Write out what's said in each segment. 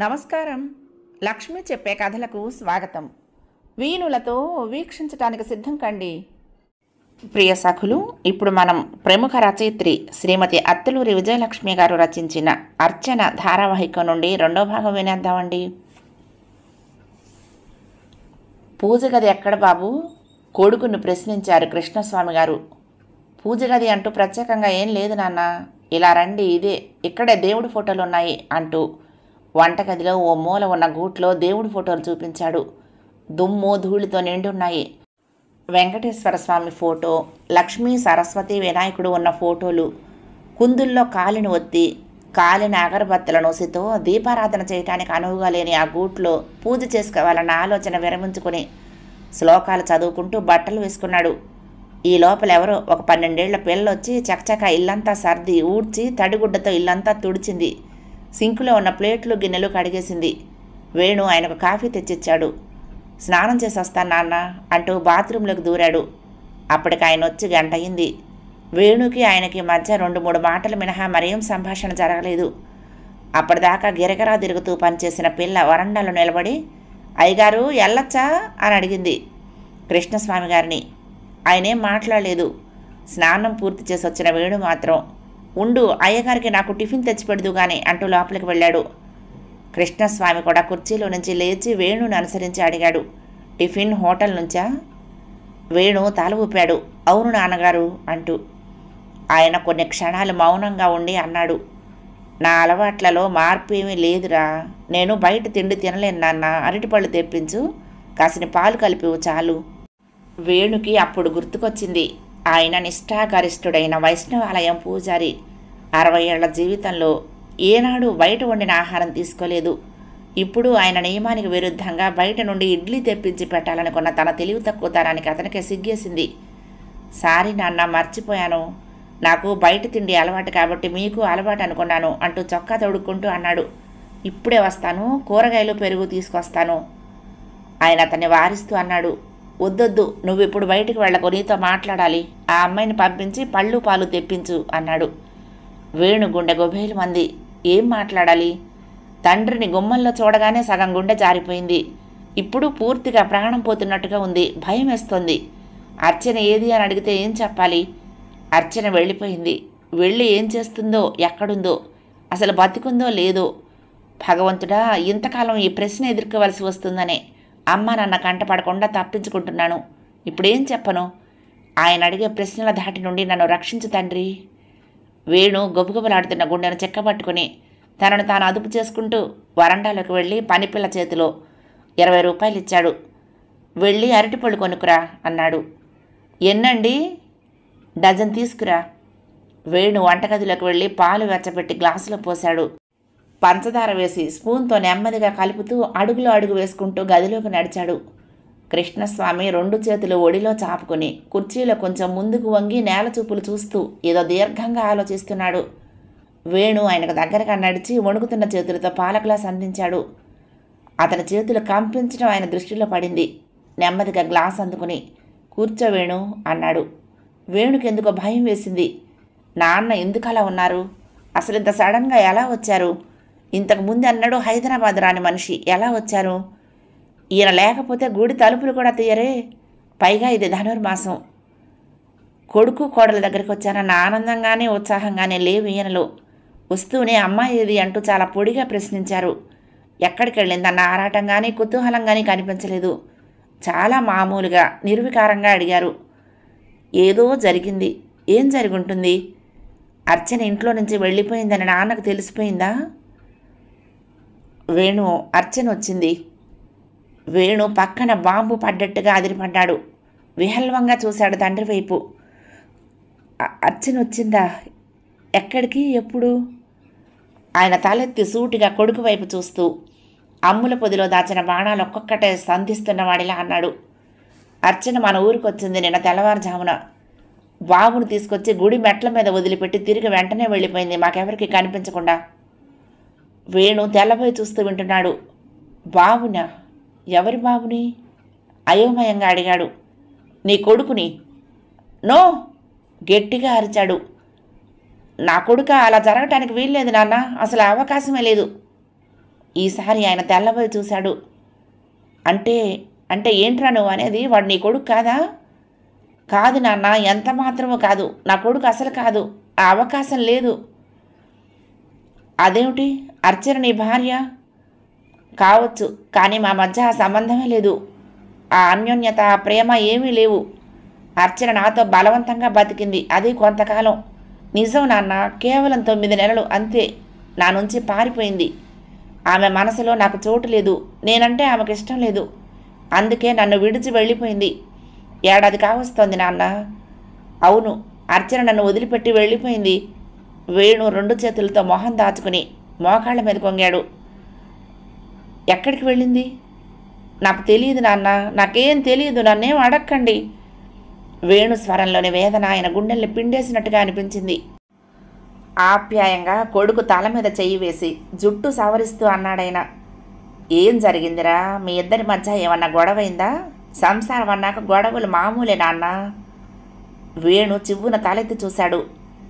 నమస్కారం. లక్ష్మి చెప్పే కథలకు స్వాగతం. వీణులతో వీక్షించటానికి సిద్ధం కండి. ప్రియ సఖులు, ఇప్పుడు మనం ప్రముఖ రచయిత్రి శ్రీమతి అత్తులూరి విజయలక్ష్మి గారు రచించిన అర్చన ధారావాహిక నుండి రెండో భాగం వినేద్దామండి. పూజ గది ఎక్కడ బాబు? కొడుకును ప్రశ్నించారు కృష్ణస్వామి గారు. పూజ గది అంటూ ప్రత్యేకంగా ఏం లేదు నాన్న, ఇలా రండి, ఇదే, ఇక్కడే దేవుడి ఫోటోలు ఉన్నాయి అంటూ వంటగదిలో ఓ మూల ఉన్న గూట్లో దేవుడి ఫోటోలు చూపించాడు. దుమ్ము ధూళితో నిండున్నాయి. వెంకటేశ్వర స్వామి ఫోటో, లక్ష్మీ సరస్వతి వినాయకుడు ఉన్న ఫోటోలు, కుందుల్లో కాలిని ఒత్తి కాలిన అగరబత్తల నూసితో దీపారాధన చేయటానికి అనువుగా లేని ఆ గూట్లో పూజ చేసుకోవాలన్న ఆలోచన విరమించుకుని శ్లోకాలు చదువుకుంటూ బట్టలు వేసుకున్నాడు. ఈ లోపల ఎవరో ఒక 12 ఏళ్ల పిల్లొచ్చి చకచక ఇల్లంతా సర్ది ఊడ్చి తడిగుడ్డతో ఇల్లంతా తుడిచింది. సింకులో ఉన్న ప్లేట్లు గిన్నెలు కడిగేసింది. వేణు ఆయనకు కాఫీ తెచ్చిచ్చాడు. స్నానం చేసి వస్తాను నాన్న అంటూ బాత్రూంలోకి దూరాడు. అప్పటికి ఆయన వచ్చి గంట అయింది. వేణుకి ఆయనకి మధ్య 2-3 మాటలు మినహా మరేం సంభాషణ జరగలేదు. అప్పటిదాకా గిరగిరా తిరుగుతూ పనిచేసిన పిల్ల వరండాలో నిలబడి, అయ్యగారు ఎల్లచ్చా అని అడిగింది కృష్ణస్వామి గారిని. ఆయనేం మాట్లాడలేదు. స్నానం పూర్తి చేసి వచ్చిన వేణు మాత్రం, ఉండు, అయ్యగారికి నాకు టిఫిన్ తెచ్చిపెడదు గాని అంటూ లోపలికి వెళ్ళాడు. కృష్ణస్వామి కూడా కుర్చీలో నుంచి లేచి వేణుని అనుసరించి అడిగాడు, టిఫిన్ హోటల్ నుంచా? వేణు తల ఊపాడు, అవును నాన్నగారు అంటూ. ఆయన కొన్ని క్షణాలు మౌనంగా ఉండి అన్నాడు, నా అలవాట్లలో మార్పు ఏమీ లేదురా. నేను బయట తిండి తినలేను నాన్న, అరటిపళ్ళు తెప్పించు, కాసిన పాలు కలిపివు చాలు. వేణుకి అప్పుడు గుర్తుకొచ్చింది. ఆయన నిష్ఠాగరిష్ఠుడైన వైష్ణవాలయం పూజారి. 60 ఏళ్ల జీవితంలో ఏనాడు బయట వండిన ఆహారం తీసుకోలేదు. ఇప్పుడు ఆయన నియమానికి విరుద్ధంగా బయట నుండి ఇడ్లీ తెప్పించి పెట్టాలనుకున్న తన తెలివి తక్కువతనానికి అతనికి సిగ్గేసింది. సారీ నాన్న, మర్చిపోయాను. నాకు బయట తిండి అలవాటు కాబట్టి మీకు అలవాటు అనుకున్నాను అంటూ చొక్కా తొడుక్కుంటూ అన్నాడు. ఇప్పుడే వస్తాను, కూరగాయలు పెరుగు తీసుకొస్తాను. ఆయన అతన్ని వారిస్తూ అన్నాడు, వద్దొద్దు, నువ్వు ఇప్పుడు బయటికి వెళ్ళకు, నీతో మాట్లాడాలి. ఆ అమ్మాయిని పంపించి పళ్ళు పాలు తెప్పించు అన్నాడు. వేణు గుండె గొభేలు మంది. ఏం మాట్లాడాలి? తండ్రిని గుమ్మంలో చూడగానే సగం గుండె జారిపోయింది. ఇప్పుడు పూర్తిగా ప్రాణం పోతున్నట్టుగా ఉంది. భయం వేస్తోంది. అర్చన ఏది అని అడిగితే ఏం చెప్పాలి? అర్చన వెళ్ళిపోయింది. వెళ్ళి ఏం చేస్తుందో, ఎక్కడుందో, అసలు బతికుందో లేదో? భగవంతుడా, ఇంతకాలం ఈ ప్రశ్న ఎదుర్కోవలసి వస్తుందనే అమ్మ నాన్న కంటపడకుండా తప్పించుకుంటున్నాను. ఇప్పుడేం చెప్పను? ఆయన అడిగే ప్రశ్నల ధాటి నుండి నన్ను రక్షించు తండ్రి. వేణు గొబగొబలాడుతున్న గుండెను చెక్కబట్టుకుని తనను తాను అదుపు చేసుకుంటూ వరండాలోకి వెళ్ళి పనిపిల్ల చేతిలో 20 రూపాయలు ఇచ్చాడు. వెళ్ళి అరటిపళ్ళు కొనుక్కురా అన్నాడు. ఎన్నండి? డజన్ తీసుకురా. వేణు వంటగదిలోకి వెళ్ళి పాలు వెచ్చబెట్టి గ్లాసులో పోశాడు. పంచదార వేసి స్పూన్తో నెమ్మదిగా కలుపుతూ అడుగులో అడుగు వేసుకుంటూ గదిలోకి నడిచాడు. కృష్ణస్వామి 2 చేతులు ఒడిలో చాపుకుని కుర్చీలో కొంచెం ముందుకు వంగి నేల చూపులు చూస్తూ ఏదో దీర్ఘంగా ఆలోచిస్తున్నాడు. వేణు ఆయనకు దగ్గరగా నడిచి వణుకుతున్న చేతులతో పాల గ్లాస్ అందించాడు. అతని చేతులు కంపించడం ఆయన దృష్టిలో పడింది. నెమ్మదిగా గ్లాస్ అందుకుని, కూర్చో వేణు అన్నాడు. వేణుకి ఎందుకో భయం వేసింది. నాన్న ఎందుకు అలా ఉన్నారు? అసలు ఇంత సడన్గా ఎలా వచ్చారు? ఇంతకు ముందు అన్నాడు హైదరాబాద్ రాని మనిషి, ఎలా వచ్చారు? ఈయన లేకపోతే గుడి తలుపులు కూడా తీయరే. పైగా ఇది ధనుర్మాసం. కొడుకు కోడల దగ్గరికి వచ్చానన్న ఆనందంగానే ఉత్సాహంగానే లేవు ఈయనలో. వస్తూనే అమ్మాయి ఏది అంటూ చాలా పొడిగా ప్రశ్నించారు. ఎక్కడికి వెళ్ళిందన్న ఆరాటం కానీ కుతూహలం కానీ కనిపించలేదు. చాలా మామూలుగా నిర్వికారంగా అడిగారు. ఏదో జరిగింది. ఏం జరుగుంటుంది? అర్చన ఇంట్లో నుంచి వెళ్ళిపోయిందని నాన్నకు తెలిసిపోయిందా? వేణు, అర్చన వచ్చింది. వేణు పక్కన బాంబు పడ్డట్టుగా అదిరిపడ్డాడు. విహల్వంగా చూశాడు తండ్రి వైపు. అర్చన వచ్చిందా? ఎక్కడికి? ఎప్పుడు? ఆయన తలెత్తి సూటిగా కొడుకు వైపు చూస్తూ అమ్ముల పొదిలో దాచిన బాణాలు ఒక్కొక్కటే సంధిస్తున్నవాడిలా అన్నాడు. అర్చన మన ఊరికి వచ్చింది నిన్న తెల్లవారుజామున. బాబును తీసుకొచ్చి గుడి మెట్ల మీద వదిలిపెట్టి తిరిగి వెంటనే వెళ్ళిపోయింది, మాకెవరికి కనిపించకుండా. వేణు తెల్లబోయి చూస్తూ వింటున్నాడు. బాబునా? ఎవరి బాబుని? అయోమయంగా అడిగాడు. నీ కొడుకుని. నో! గట్టిగా అరిచాడు. నా కొడుక అలా జరగటానికి వీల్లేదు నాన్న, అసలు అవకాశమే లేదు. ఈసారి ఆయన తెల్లబోయి చూశాడు. అంటే అంటే ఏంట్రా నువ్వు అనేది? వాడు నీ కొడుకు కాదా? కాదు నాన్న, ఎంత మాత్రమూ కాదు. నా కొడుకు అసలు కాదు. ఆ అవకాశం లేదు. అదేమిటి? అర్చన నీ భార్య కావచ్చు, కానీ మా మధ్య ఆ సంబంధమే లేదు. ఆ అన్యోన్యత, ఆ ప్రేమ ఏమీ లేవు. అర్చన నాతో బలవంతంగా బతికింది, అది కొంతకాలం. నిజం నాన్న, కేవలం 9 నెలలు అంతే. నా నుంచి పారిపోయింది. ఆమె మనసులో నాకు చోటు లేదు. నేనంటే ఆమెకు ఇష్టం లేదు. అందుకే నన్ను విడిచి వెళ్ళిపోయింది. ఏడాది కావస్తోంది నాన్న. అవును, అర్చన నన్ను వదిలిపెట్టి వెళ్ళిపోయింది. వేణు 2 చేతులతో మొహం దాచుకుని మోకాళ్ళ మీద కొంగాడు. ఎక్కడికి వెళ్ళింది? నాకు తెలియదు నాన్న, నాకేం తెలియదు, నన్నేం అడక్కండి. వేణు స్వరంలోని వేదన ఆయన గుండెల్ని పిండేసినట్టుగా అనిపించింది. ఆప్యాయంగా కొడుకు తల మీద చెయ్యి వేసి జుట్టు సవరిస్తూ అన్నాడైన. ఏం జరిగిందిరా? మీ ఇద్దరి మధ్య ఏమన్నా గొడవైందా? సంసారం అన్నాక గొడవలు మామూలే నాన్న. వేణు చివ్వున తలెత్తి చూశాడు.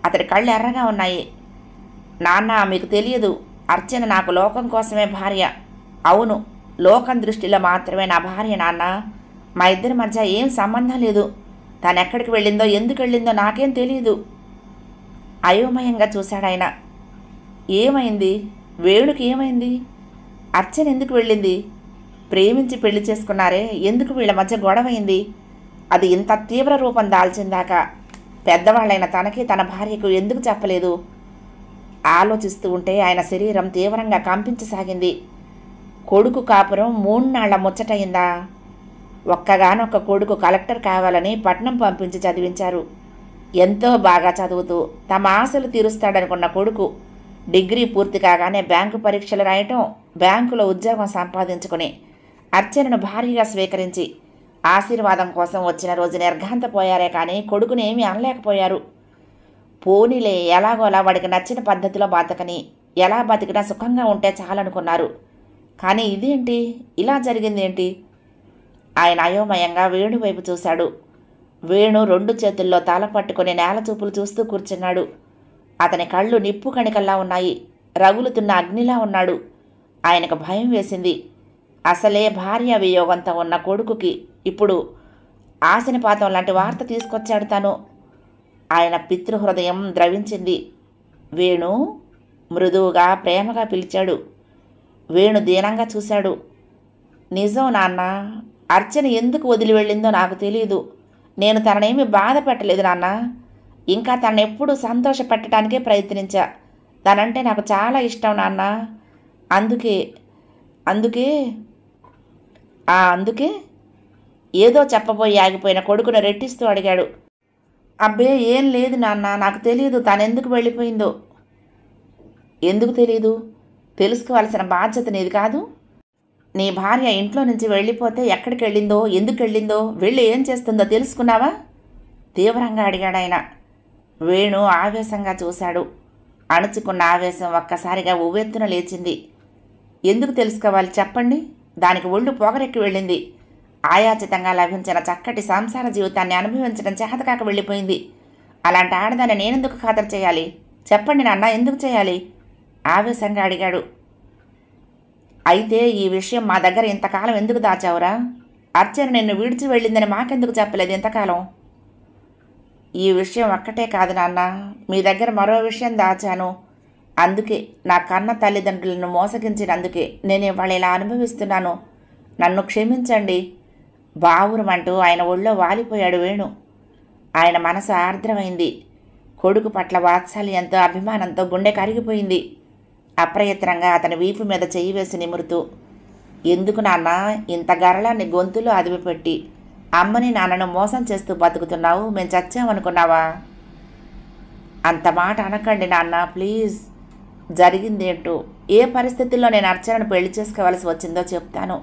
అతడి కళ్ళు ఎర్రగా ఉన్నాయి. నాన్న, మీకు తెలియదు, అర్చన నాకు లోకం కోసమే భార్య. అవును, లోకం దృష్టిలో మాత్రమే నా భార్య నాన్న. మా ఇద్దరి మధ్య ఏం సంబంధం లేదు. తను ఎక్కడికి వెళ్ళిందో, ఎందుకు వెళ్ళిందో నాకేం తెలియదు. అయోమయంగా చూశాడాయన. ఏమైంది? వేణుకి ఏమైంది? అర్చన ఎందుకు వెళ్ళింది? ప్రేమించి పెళ్లి చేసుకున్నారే, ఎందుకు వీళ్ళ మధ్య గొడవైంది? అది ఇంత తీవ్ర రూపం దాల్చిందాక పెద్దవాళ్ళైన తనకి తన భార్యకు ఎందుకు చెప్పలేదు? ఆలోచిస్తూ ఉంటే ఆయన శరీరం తీవ్రంగా కంపించసాగింది. కొడుకు కాపురం 3 నాళ్ల ముచ్చటయిందా? ఒక్కగానొక్క కొడుకు కలెక్టర్ కావాలని పట్నం పంపించి చదివించారు. ఎంతో బాగా చదువుతూ తమ ఆశలు తీరుస్తాడనుకున్న కొడుకు డిగ్రీ పూర్తి కాగానే బ్యాంకు పరీక్షలు రాయటం, బ్యాంకులో ఉద్యోగం సంపాదించుకుని అర్చనను భారీగా స్వీకరించి ఆశీర్వాదం కోసం వచ్చిన రోజు నిర్ఘాంతపోయారే కానీ కొడుకుని ఏమీ అనలేకపోయారు. పోనీలే, ఎలాగోలా వాడికి నచ్చిన పద్ధతిలో బతకని, ఎలా బతికినా సుఖంగా ఉంటే చాలనుకున్నారు. కానీ ఇదేంటి? ఇలా జరిగిందేంటి? ఆయన అయోమయంగా వేణు వైపు చూశాడు. వేణు 2 చేతుల్లో తల పట్టుకుని నేల చూపులు చూస్తూ కూర్చున్నాడు. అతని కళ్ళు నిప్పు కణికల్లా ఉన్నాయి. రగులుతున్న అగ్నిలా ఉన్నాడు. ఆయనకు భయం వేసింది. అసలే భార్య వియోగంతో ఉన్న కొడుకుకి ఇప్పుడు ఆశనిపాతం లాంటి వార్త తీసుకొచ్చాడు తను. ఆయన పితృహృదయం ద్రవించింది. వేణు మృదువుగా ప్రేమగా పిలిచాడు. వేణు దీనంగా చూశాడు. నిజం నాన్న, అర్చన ఎందుకు వదిలి వెళ్ళిందో నాకు తెలియదు. నేను తననేమి బాధ పెట్టలేదు నాన్న. ఇంకా తనను ఎప్పుడూ సంతోష పెట్టడానికే ప్రయత్నించా. తనంటే నాకు చాలా ఇష్టం నాన్న. అందుకే అందుకే ఏదో చెప్పబోయి ఆగిపోయిన కొడుకును రెట్టిస్తూ అడిగాడు. అబ్బే, ఏం లేదు నాన్న, నాకు తెలియదు తనెందుకు వెళ్ళిపోయిందో. ఎందుకు తెలీదు? తెలుసుకోవాల్సిన బాధ్యత నీది కాదు? నీ భార్య ఇంట్లో నుంచి వెళ్ళిపోతే ఎక్కడికి వెళ్ళిందో, ఎందుకు వెళ్ళిందో, వెళ్ళి ఏం చేస్తుందో తెలుసుకున్నావా? తీవ్రంగా అడిగాడాయన. వేణు ఆవేశంగా చూశాడు. అణుచుకున్న ఆవేశం ఒక్కసారిగా ఉవ్వెత్తున లేచింది. ఎందుకు తెలుసుకోవాలి చెప్పండి? దానికి ఒళ్ళు పొగరెక్కి వెళ్ళింది. ఆయాచితంగా లభించిన చక్కటి సంసార జీవితాన్ని అనుభవించడం చేతకాక వెళ్ళిపోయింది. అలాంటి ఆడదాన్ని నేనెందుకు ఖాతరు చేయాలి? చెప్పండి నాన్న, ఎందుకు చేయాలి? ఆవేశంగా అడిగాడు. అయితే ఈ విషయం మా దగ్గర ఇంతకాలం ఎందుకు దాచావురా? అర్చన నిన్ను విడిచి వెళ్ళిందని మాకెందుకు చెప్పలేదు ఇంతకాలం? ఈ విషయం ఒక్కటే కాదు నాన్న, మీ దగ్గర మరో విషయం దాచాను. అందుకే నా కన్న తల్లిదండ్రులను మోసగించినందుకే నేను ఇవాళ ఇలా అనుభవిస్తున్నాను. నన్ను క్షమించండి. బావురమంటూ ఆయన ఒళ్ళో వాలిపోయాడు వేణు. ఆయన మనసు ఆర్ద్రమైంది. కొడుకు పట్ల వాత్సల్యంతో, అభిమానంతో గుండె కరిగిపోయింది. అప్రయత్నంగా అతని వీపు మీద చెయ్యి వేసి నిమురుతూ, ఎందుకు నాన్న ఇంత గరళాన్ని గొంతులో అదిమిపెట్టి అమ్మని నాన్నను మోసం చేస్తూ బతుకుతున్నావు? మేము చచ్చామనుకున్నావా? అంత మాట అనకండి నాన్న, ప్లీజ్. జరిగిందేంటో, ఏ పరిస్థితుల్లో నేను అర్చనను పెళ్లి చేసుకోవాల్సి వచ్చిందో చెప్తాను.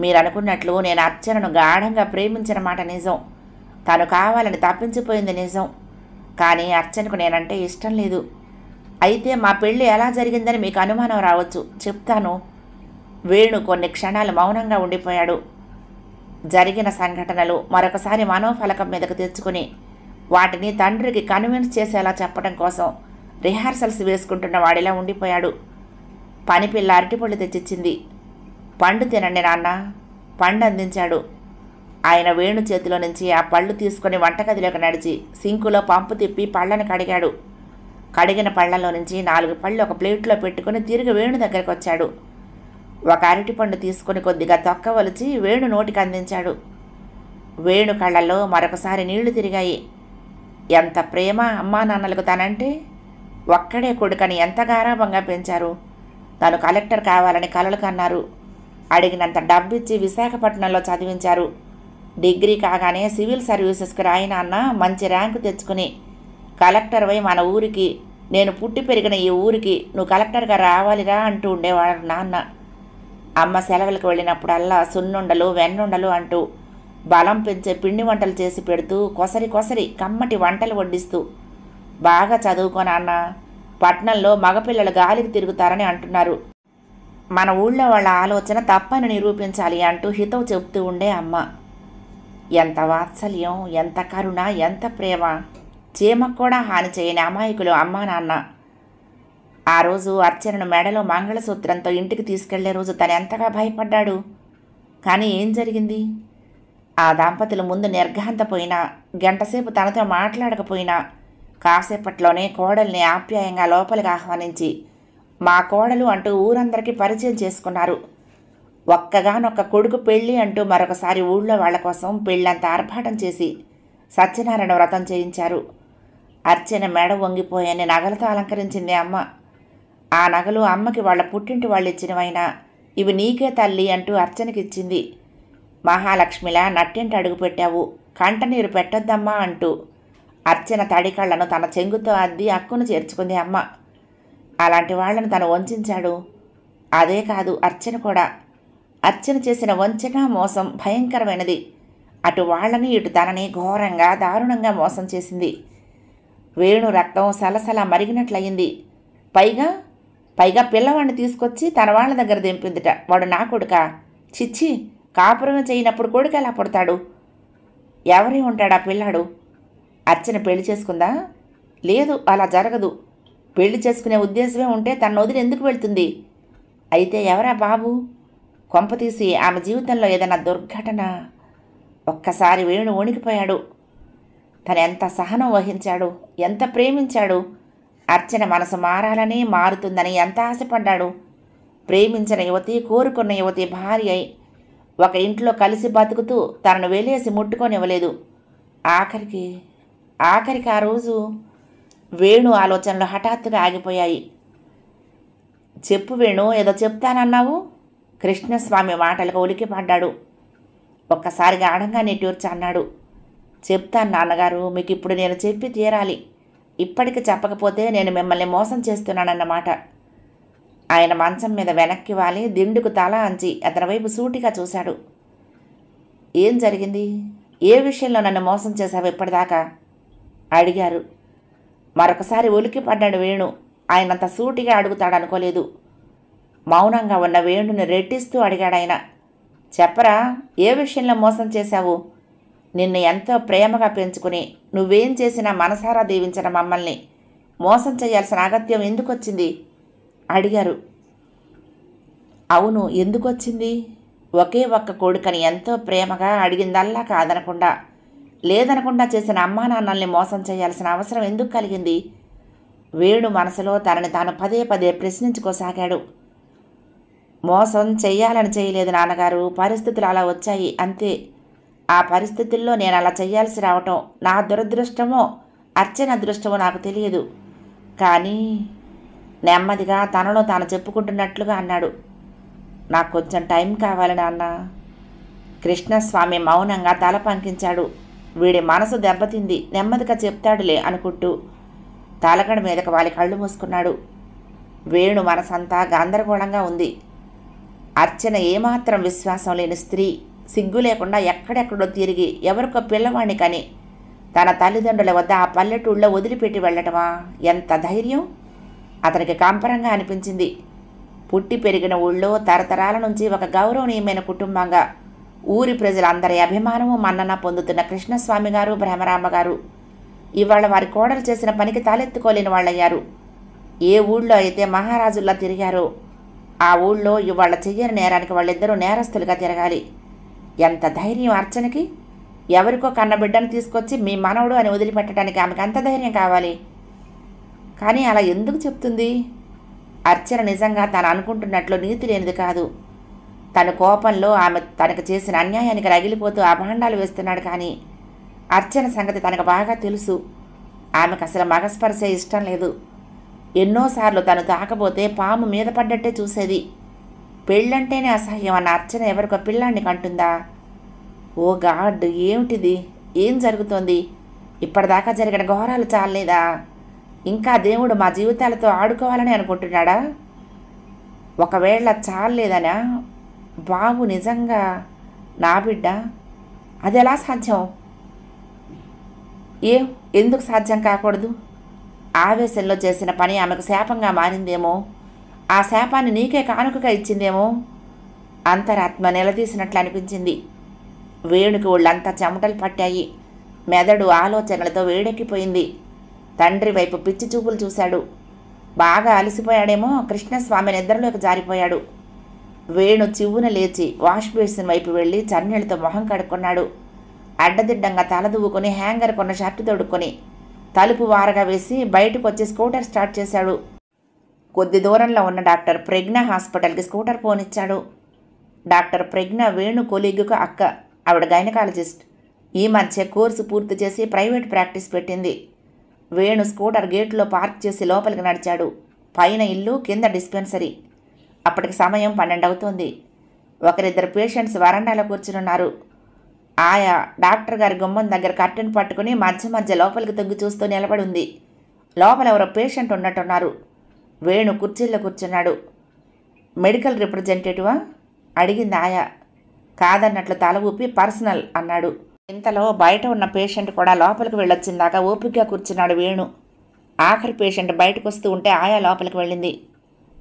మీరు అనుకున్నట్లు నేను అర్చనను గాఢంగా ప్రేమించిన మాట నిజం. తను కావాలని తప్పించిపోయింది నిజం. కానీ అర్చనకు నేనంటే ఇష్టం లేదు. అయితే మా పెళ్ళి ఎలా జరిగిందని మీకు అనుమానం రావచ్చు, చెప్తాను. వేణు కొన్ని క్షణాలు మౌనంగా ఉండిపోయాడు. జరిగిన సంఘటనలు మరొకసారి మనోఫలకం మీదకు తెచ్చుకుని వాటిని తండ్రికి కన్విన్స్ చేసేలా చెప్పడం కోసం రిహార్సల్స్ వేసుకుంటున్న వాడిలా ఉండిపోయాడు. పనిపిల్ల అరటిపళ్ళు తెచ్చిచ్చింది. పండు తినండి నాన్న, పండు అందించాడు. ఆయన వేణు చేతిలో నుంచి ఆ పళ్ళు తీసుకుని వంటగదిలోకి నడిచి సింకులో పంపు తిప్పి పళ్ళని కడిగాడు. కడిగిన పళ్ళలో నుంచి 4 పళ్ళు ఒక ప్లేట్లో పెట్టుకుని తిరిగి వేణు దగ్గరకు వచ్చాడు. ఒక అరటిపండు తీసుకుని కొద్దిగా తొక్కవలిచి వేణు నోటికి అందించాడు. వేణు కళ్ళల్లో మరొకసారి నీళ్లు తిరిగాయి. ఎంత ప్రేమ అమ్మా నాన్నలకు తనంటే! ఒక్కడే కొడుకని ఎంత గారాబంగా పెంచారు. తను కలెక్టర్ కావాలని కలలు కన్నారు. అడిగినంత డబ్బిచ్చి విశాఖపట్నంలో చదివించారు. డిగ్రీ కాగానే సివిల్ సర్వీసెస్కి రాయినా అన్న మంచి ర్యాంకు తెచ్చుకుని కలెక్టర్ వై మన ఊరికి, నేను పుట్టి పెరిగిన ఈ ఊరికి నువ్వు కలెక్టర్గా రావాలిరా అంటూ ఉండేవాడు నాన్న. అమ్మ సెలవులకు వెళ్ళినప్పుడల్లా సున్నుండలు వెన్నుండలు అంటూ బలం పెంచే పిండి వంటలు చేసి పెడుతూ కొసరి కమ్మటి వంటలు వడ్డిస్తూ, బాగా చదువుకో నాన్న, పట్నంలో మగపిల్లలు గాలికి తిరుగుతారని అంటున్నారు, మన ఊళ్ళో వాళ్ళ ఆలోచన తప్పని నిరూపించాలి అంటూ హితవు చెబుతూ ఉండే అమ్మ. ఎంత వాత్సల్యం, ఎంత కరుణ, ఎంత ప్రేమ! చీమకు కూడా హాని చేయని అమాయకులు అమ్మా నాన్న. ఆ రోజు అర్చనను మెడలో మంగళసూత్రంతో ఇంటికి తీసుకెళ్లే రోజు తను ఎంతగా భయపడ్డాడు. కానీ ఏం జరిగింది? ఆ దంపతులు ముందు నిర్ఘాంతపోయినా, గంటసేపు తనతో మాట్లాడకపోయినా కాసేపట్లోనే కోడల్ని ఆప్యాయంగా లోపలికి ఆహ్వానించి మా కోడలు అంటూ ఊరందరికీ పరిచయం చేసుకున్నారు. ఒక్కగానొక్క కొడుకు పెళ్ళి అంటూ మరొకసారి ఊళ్ళో వాళ్ల కోసం పెళ్ళంత ఆర్భాటం చేసి సత్యనారాయణ వ్రతం చేయించారు. అర్చన మెడ వంగిపోయని నగలతో అలంకరించింది అమ్మ. ఆ నగలు అమ్మకి వాళ్ళ పుట్టింటి వాళ్ళు ఇచ్చినవైనా ఇవి నీకే తల్లి అంటూ అర్చనకిచ్చింది. మహాలక్ష్మిలా నట్టింటి అడుగు పెట్టావు, కంటనీరు పెట్టొద్దమ్మా అంటూ అర్చన తడికళ్లను తన చెంగుతో అద్ది అక్కును చేర్చుకుంది అమ్మ. అలాంటి వాళ్లను తను వంచాడు. అదే కాదు, అర్చన కూడా. అర్చన చేసిన వంచన, మోసం భయంకరమైనది. అటు వాళ్ళని ఇటు తనని ఘోరంగా దారుణంగా మోసం చేసింది. వేణు రక్తం సలసల మరిగినట్లయింది. పైగా పిల్లవాడిని తీసుకొచ్చి తన వాళ్ళ దగ్గర దింపిందిట. వాడు నా కొడుకా? చిచ్చి, కాపురమే చేయనప్పుడు కొడుకు ఎలా పుడతాడు? ఎవరే ఉంటాడా పిల్లాడు? అర్చన పెళ్లి చేసుకుందా? లేదు, అలా జరగదు. పెళ్లి చేసుకునే ఉద్దేశమే ఉంటే తన వదిలి ఎందుకు వెళ్తుంది? అయితే ఎవరా బాబు? కొంపతీసి ఆమె జీవితంలో ఏదైనా దుర్ఘటన? ఒక్కసారి వేణు వణికిపోయాడు. తను ఎంత సహనం వహించాడు, ఎంత ప్రేమించాడు. అర్చన మనసు మారాలని, మారుతుందని ఎంత ఆశపడ్డాడు. ప్రేమించిన యువతి, కోరుకున్న యువతి భార్య అయి ఒక ఇంట్లో కలిసి బతుకుతూ తనను వెలేసి ముట్టుకొనివ్వలేదు. ఆఖరికి ఆ రోజు వేణు ఆలోచనలు హఠాత్తుగా ఆగిపోయాయి. చెప్పు వేణు, ఏదో చెప్తానన్నావు? కృష్ణస్వామి మాటలకు ఉలికిపడ్డాడు. ఒక్కసారి గాఢంగా నిట్టూర్చి అన్నాడు. చెప్తాను నాన్నగారు, మీకు ఇప్పుడు నేను చెప్పి తీరాలి. ఇప్పటికి చెప్పకపోతే నేను మిమ్మల్ని మోసం చేస్తున్నానన్నమాట. ఆయన మంచం మీద వెనక్కి వాలి దిండుకు తల అంచి అతని వైపు సూటిగా చూశాడు. ఏం జరిగింది? ఏ విషయంలో నన్ను మోసం చేశావు ఇప్పటిదాకా అడిగారు. మరొకసారి ఉలికిపడ్డాడు వేణు. ఆయనంత సూటిగా అడుగుతాడనుకోలేదు. మౌనంగా ఉన్న వేణుని రెట్టిస్తూ అడిగాడాయన. చెప్పరా, ఏ విషయంలో మోసం చేశావు? నిన్ను ఎంతో ప్రేమగా పెంచుకుని నువ్వేం చేసినా మనసారా దీవించిన మమ్మల్ని మోసం చేయాల్సిన అగత్యం ఎందుకొచ్చింది అడిగారు. అవును, ఎందుకొచ్చింది? ఒకే ఒక్క కొడుకని ఎంతో ప్రేమగా అడిగిందల్లా కాదనకుండా, లేదనకుండా చేసిన అమ్మా నాన్నల్ని మోసం చేయాల్సిన అవసరం ఎందుకు కలిగింది? వేణు మనసులో తనని తాను పదే ప్రశ్నించుకోసాగాడు. మోసం చెయ్యాలని చేయలేదు నాన్నగారు, పరిస్థితులు అలా వచ్చాయి అంతే. ఆ పరిస్థితుల్లో నేను అలా చెయ్యాల్సి రావటం నా దురదృష్టమో అర్చన అదృష్టమో నాకు తెలియదు. కానీ నెమ్మదిగా తనలో తాను చెప్పుకుంటున్నట్లుగా అన్నాడు. నాకు కొంచెం టైం కావాలి నాన్న. కృష్ణస్వామి మౌనంగా తల పంకించాడు. వీడి మనసు దెబ్బతింది, నెమ్మదిగా చెప్తాడులే అనుకుంటూ తలగడ మీదకు వాలి కళ్ళు మూసుకున్నాడు. వేణు మనసంతా గందరగోళంగా ఉంది. అర్చన ఏమాత్రం విశ్వాసం లేని స్త్రీ, సిగ్గు లేకుండా ఎక్కడెక్కడో తిరిగి ఎవరికో పిల్లవాణ్ణి కని తన తల్లిదండ్రుల వద్ద ఆ పల్లెటూళ్ళలో వదిలిపెట్టి వెళ్ళటమా? ఎంత ధైర్యం! అతనికి కంపరంగా అనిపించింది. పుట్టి పెరిగిన ఊళ్ళో తరతరాల నుంచి ఒక గౌరవనీయమైన కుటుంబంగా ఊరి ప్రజలందరి అభిమానము మన్నన పొందుతున్న కృష్ణస్వామి గారు, భ్రమరాంబ గారు ఇవాళ వారి కోడలు చేసిన పనికి తలెత్తుకోలేని వాళ్ళయ్యారు. ఏ ఊళ్ళో అయితే మహారాజుల్లా తిరిగారో ఆ ఊళ్ళో ఇవాళ చెయ్యని నేరానికి వాళ్ళిద్దరూ నేరస్తులుగా తిరగాలి. ఎంత ధైర్యం అర్చనకి! ఎవరికో కన్న బిడ్డను తీసుకొచ్చి మీ మనవడు అని వదిలిపెట్టడానికి ఆమెకు అంత ధైర్యం కావాలి. కానీ అలా ఎందుకు చెప్తుంది? అర్చన నిజంగా తను అనుకుంటున్నట్లు నీతి లేనిది కాదు. తన కోపంలో ఆమె తనకు చేసిన అన్యాయానికి రగిలిపోతూ అభాండాలు వేస్తున్నాడు. కానీ అర్చన సంగతి తనకు బాగా తెలుసు. ఆమెకు అసలు మగస్పర్శే ఇష్టం లేదు. ఎన్నోసార్లు తను తాకబోతే పాము మీద పడ్డట్టే చూసేది. పెళ్ళంటేనే అసహ్యం అన్న అర్చన ఎవరికో పిల్లాన్ని కంటుందా? ఓ గాడ్, ఏమిటిది? ఏం జరుగుతోంది? ఇప్పటిదాకా జరిగిన ఘోరాలు చాలేదా? ఇంకా దేవుడు మా జీవితాలతో ఆడుకోవాలని అనుకుంటున్నాడా? ఒకవేళ చాలేదనా? బాబు నిజంగా నా బిడ్డ? అది ఎలా సాధ్యం? ఎందుకు సాధ్యం కాకూడదు? ఆవేశంలో చేసిన పని ఆమెకు శాపంగా మారిందేమో. ఆ శాపాన్ని నీకే కానుకగా ఇచ్చిందేమో. అంతరాత్మ నిలదీసినట్లు అనిపించింది. వేణుకి ఒళ్ళంతా చెమటలు పట్టాయి. మెదడు ఆలోచనలతో వేడెక్కిపోయింది. తండ్రి వైపు పిచ్చి చూపులు చూశాడు. బాగా అలసిపోయాడేమో. కృష్ణస్వామి నిద్రలోకి జారిపోయాడు. వేణు చివ్వున లేచి వాష్ బేసిన్ వైపు వెళ్ళి చన్నీళ్లతో మొహం కడుక్కున్నాడు. అడ్డదిడ్డంగా తల దువ్వుకొని హ్యాంగర్ కొన్న షర్టు తొడుక్కొని తలుపు వారగా వేసి బయటకు వచ్చి స్కూటర్ స్టార్ట్ చేశాడు. కొద్ది దూరంలో ఉన్న డాక్టర్ ప్రజ్ఞ హాస్పిటల్కి స్కూటర్ పోనిచ్చాడు. డాక్టర్ ప్రజ్ఞ వేణు కొలీగుకు అక్క. ఆవిడ గైనకాలజిస్ట్. ఈ మధ్య కోర్సు పూర్తి చేసి ప్రైవేట్ ప్రాక్టీస్ పెట్టింది. వేణు స్కూటర్ గేట్లో పార్క్ చేసి లోపలికి నడిచాడు. పైన ఇల్లు, కింద డిస్పెన్సరీ. అప్పటికి సమయం 12 అవుతోంది. ఒకరిద్దరు పేషెంట్స్ వరండాలో కూర్చునున్నారు. ఆయా డాక్టర్ గారి గుమ్మం దగ్గర కర్టెన్ పట్టుకుని మధ్య మధ్య లోపలికి తొంగి చూస్తూ నిలబడి ఉంది. లోపల ఎవరో పేషెంట్ ఉన్నట్టున్నారు. వేణు కుర్చీల్లో కూర్చున్నాడు. మెడికల్ రిప్రజెంటేటివా అడిగింది ఆయా. కాదన్నట్లు తల ఊపి పర్సనల్ అన్నాడు. ఇంతలో బయట ఉన్న పేషెంట్ కూడా లోపలికి వెళ్ళొచ్చిందాకా ఓపికగా కూర్చున్నాడు వేణు. ఆఖరి పేషెంట్ బయటకు వస్తూ ఉంటే ఆయా లోపలికి వెళ్ళింది.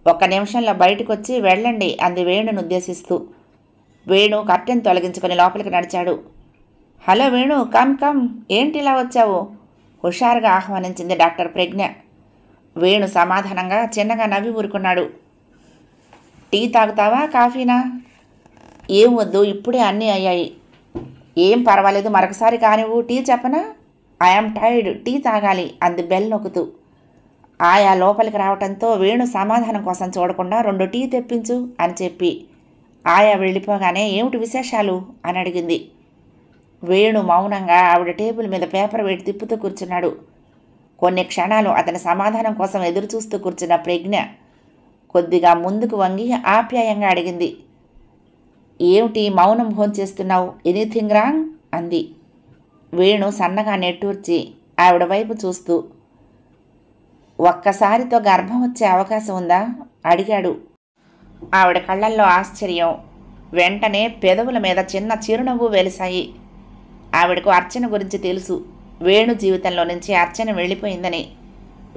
1 నిమిషంలో బయటకు వచ్చి వెళ్ళండి అంది వేణును ఉద్దేశిస్తూ. వేణు కర్టెన్ తొలగించుకొని లోపలికి నడిచాడు. హలో వేణు, కమ్ కమ్, ఏంటి ఇలా వచ్చావు? హుషారుగా ఆహ్వానించింది డాక్టర్ ప్రజ్ఞ. వేణు సమాధానంగా చిన్నగా నవ్వి ఊరుకున్నాడు. టీ తాగుతావా, కాఫీనా? ఏం వద్దు, ఇప్పుడే అన్నీ అయ్యాయి. ఏం పర్వాలేదు, మరొకసారి కానివ్వు. టీ చెప్పనా? ఐఆమ్ టైర్డ్, టీ తాగాలి అంది బెల్ నొక్కుతూ. ఆయా లోపలికి రావటంతో వేణు సమాధానం కోసం చూడకుండా 2 టీ తెప్పించు అని చెప్పి ఆయా వెళ్ళిపోగానే ఏమిటి విశేషాలు అని అడిగింది. వేణు మౌనంగా ఆవిడ టేబుల్ మీద పేపర్ వేడి తిప్పుతూ కూర్చున్నాడు. కొన్ని క్షణాలు అతని సమాధానం కోసం ఎదురుచూస్తూ కూర్చున్న ప్రజ్ఞ కొద్దిగా ముందుకు వంగి ఆప్యాయంగా అడిగింది. ఏమిటి మౌనం భోంచేస్తున్నావు? ఎనీథింగ్ రాంగ్ అంది. వేణు సన్నగా నెట్టూర్చి ఆవిడ వైపు చూస్తూ, ఒక్కసారితో గర్భం వచ్చే అవకాశం ఉందా అడిగాడు. ఆవిడ కళ్ళల్లో ఆశ్చర్యం. వెంటనే పెదవుల మీద చిన్న చిరునవ్వు వెలిశాయి. ఆవిడకు అర్చన గురించి తెలుసు. వేణు జీవితంలో నుంచి అర్చన వెళ్ళిపోయిందని,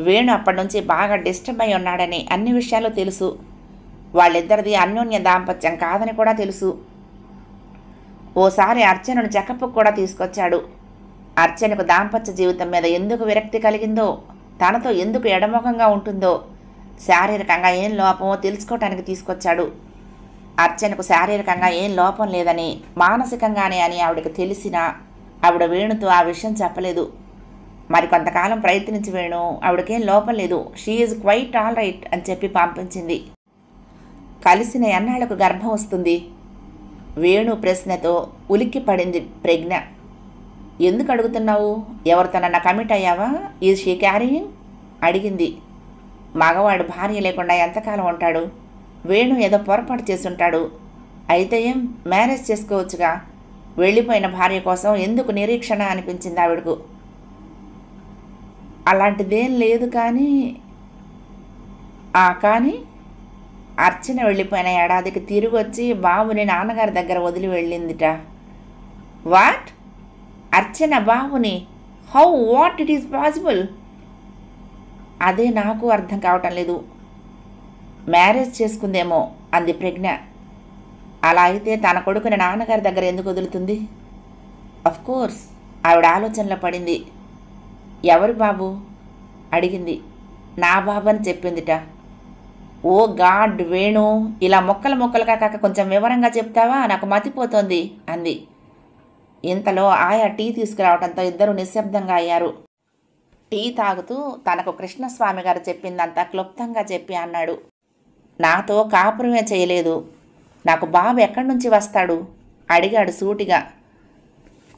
వేణు అప్పటి నుంచి బాగా డిస్టర్బ్ అయి ఉన్నాడని అన్ని విషయాలు తెలుసు. వాళ్ళిద్దరిది అన్యోన్య దాంపత్యం కాదని కూడా తెలుసు. ఓసారి అర్చనను చెకప్కు కూడా తీసుకొచ్చాడు. అర్చనకు దాంపత్య జీవితం మీద ఎందుకు విరక్తి కలిగిందో, తనతో ఎందుకు ఎడమొఖంగా ఉంటుందో, శారీరకంగా ఏం లోపమో తెలుసుకోవటానికి తీసుకొచ్చాడు. అర్చనకు శారీరకంగా ఏం లోపం లేదని, మానసికంగానే అని ఆవిడకి తెలిసినా ఆవిడ వేణుతో ఆ విషయం చెప్పలేదు. మరి కొంతకాలం ప్రయత్నించి వేణు ఆవిడకేం లోపం లేదు, she is quiet all right అని చెప్పి పంపించింది. కలిసిన ఎన్నాళ్లకు గర్భం వస్తుంది? వేణు ప్రశ్నతో ఉలిక్కి పడింది ప్రజ్ఞ. ఎందుకు అడుగుతున్నావు? ఎవరితోనన్నా కమిట్ అయ్యావా? ఈజ్ షీ క్యారీయింగ్ అడిగింది. మగవాడు భార్య లేకుండా ఎంతకాలం ఉంటాడు? వేణు ఏదో పొరపాటు చేసుంటాడు. అయితే ఏం, మ్యారేజ్ చేసుకోవచ్చుగా. వెళ్ళిపోయిన భార్య కోసం ఎందుకు నిరీక్షణ అనిపించింది ఆవిడకు. అలాంటిదేం లేదు. కానీ అర్చన వెళ్ళిపోయిన ఏడాదికి తిరిగి వచ్చి బాబుని నాన్నగారి దగ్గర వదిలి వెళ్ళిందిట. వాట్? అర్చన బాబుని? How? What it is possible? అదే నాకు అర్థం కావటం లేదు. మ్యారేజ్ చేసుకుందేమో అంది ప్రజ్ఞ. అలా అయితే తన కొడుకుని నాన్నగారి దగ్గర ఎందుకు వదులుతుంది? కోర్స్ ఆవిడ ఆలోచనలో పడింది. ఎవరు బాబు అడిగింది. నా బాబు అని చెప్పిందిట. ఓ గాడ్ వేణు, ఇలా మొక్కలు మొక్కలుగా కాక కొంచెం వివరంగా చెప్తావా, నాకు మతిపోతోంది అంది. ఇంతలో ఆయా టీ తీసుకురావడంతో ఇద్దరు నిశ్శబ్దంగా అయ్యారు. టీ తాగుతూ తనకు కృష్ణస్వామి గారు చెప్పిందంతా క్లుప్తంగా చెప్పి అన్నాడు. నాతో కాపురమే చేయలేదు, నాకు బాబు ఎక్కడి నుంచి వస్తాడు అడిగాడు సూటిగా.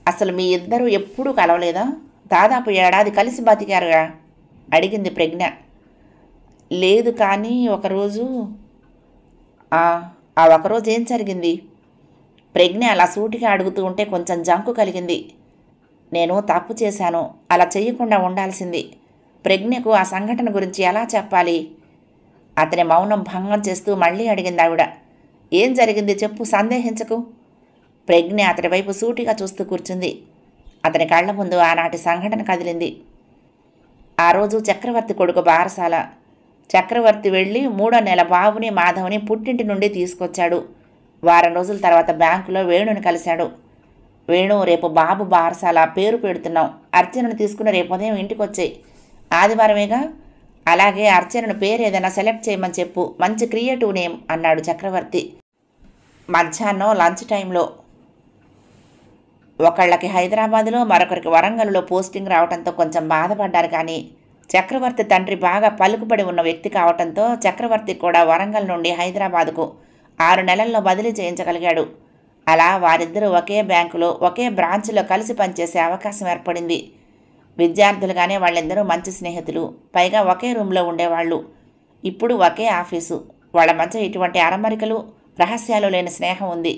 అసలు మీ ఇద్దరూ ఎప్పుడూ కలవలేదా? దాదాపు ఏడాది కలిసి బతికారుగా అడిగింది ప్రజ్ఞ. లేదు, కానీ ఒకరోజు. ఆ ఒకరోజు ఏం జరిగింది? ప్రజ్ఞ అలా సూటిగా అడుగుతూ ఉంటే కొంచెం జంకు కలిగింది. నేను తప్పు చేశాను, అలా చెయ్యకుండా ఉండాల్సింది. ప్రజ్ఞకు ఆ సంఘటన గురించి ఎలా చెప్పాలి? అతని మౌనం భంగం చేస్తూ మళ్ళీ అడిగింది ఆవిడ. ఏం జరిగింది చెప్పు, సందేహించకు. ప్రజ్ఞ అతడి వైపు సూటిగా చూస్తూ కూర్చుంది. అతని కళ్ల ముందు ఆనాటి సంఘటన కదిలింది. ఆ రోజు చక్రవర్తి కొడుకు బారసాల. చక్రవర్తి వెళ్ళి 3వ నెల బాబుని మాధవ్ని పుట్టింటి నుండి తీసుకొచ్చాడు. వారం రోజుల తర్వాత బ్యాంకులో వేణుని కలిశాడు. వేణు, రేపు బాబు బారసాల, పేరు పెడుతున్నాం. అర్చనను తీసుకుని రేపు ఉదయం ఇంటికి వచ్చాయి. ఆదివారమేగా? అలాగే, అర్చనను పేరు ఏదైనా సెలెక్ట్ చేయమని చెప్పు, మంచి క్రియేటివ్ నేమ్ అన్నాడు చక్రవర్తి. మధ్యాహ్నం లంచ్ టైంలో ఒకళ్ళకి హైదరాబాదులో, మరొకరికి వరంగల్లో పోస్టింగ్ రావడంతో కొంచెం బాధపడ్డారు. కానీ చక్రవర్తి తండ్రి బాగా పలుకుబడి ఉన్న వ్యక్తి కావడంతో చక్రవర్తి కూడా వరంగల్ నుండి హైదరాబాదుకు 6 నెలల్లో బదిలీ చేయించగలిగాడు. అలా వారిద్దరూ ఒకే బ్యాంకులో, ఒకే బ్రాంచ్లో కలిసి పనిచేసే అవకాశం ఏర్పడింది. విద్యార్థులుగానే వాళ్ళిద్దరూ మంచి స్నేహితులు, పైగా ఒకే రూమ్లో ఉండేవాళ్ళు. ఇప్పుడు ఒకే ఆఫీసు. వాళ్ళ మధ్య ఇటువంటి అరమరికలు, రహస్యాలు లేని స్నేహం ఉంది.